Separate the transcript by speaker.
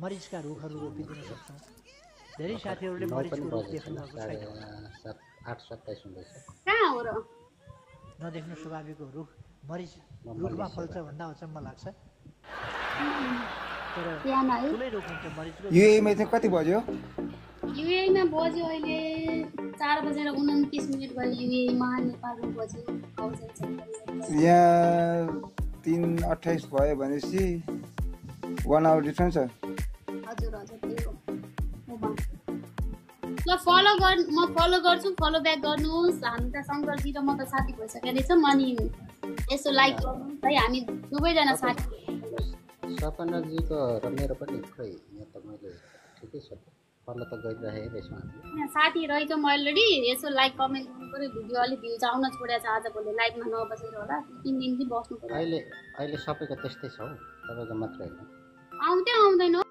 Speaker 1: मरिचका रुखहरू रोपिदिन सक्छौँ। धेरै साथीहरूले मरिचको रुख देख्नु भएको छैन,
Speaker 2: 8:27 हुँदैछ।
Speaker 3: कहाँ हो र?
Speaker 1: नदेख्नु स्वाभाविक हो। मरिच रुखमा फल्छ भन्दा अचम्म लाग्छ, तर ठुलै रुख हुन्छ मरिचको।
Speaker 4: युएमा चाहिँ कति बज्यो?
Speaker 3: युएमा बज्यो अहिले 4:29 भयो। युएमा नेपालमा बज्यो।
Speaker 4: यहाँ 3:28 भयो भनेपछि 1 आवर डिफरेन्स छ।
Speaker 3: हजुर हजुर त्यही हो। ल म फलो गर्छु, फलो ब्याक गर्नुहोस्। हामी त शङ्करजी र म त साथी भइसकेको रहेछौँ। अनि यसो लाइक गर्नुहोस् है, हामी दुवैजना साथी।
Speaker 2: सपनाजीको र मेरो पनि खै यहाँ त मैले ठिकै छ, फलो त गरिरहेको रहेछौँ हामीले।
Speaker 3: साथी रहेछौँ अलरेडी। यसो लाइक कमेन्ट गर्नु पऱ्यो। भिडियो अलिक भ्युज आउन छोडेको छ आजभोलि, लाइभमा नबसेर होला। 3 दिन चाहिँ बस्नु पऱ्यो।
Speaker 2: अहिले सबैको त्यस्तै छ हौ, तपाईँको मात्रै होइन।
Speaker 3: आउँदैन हो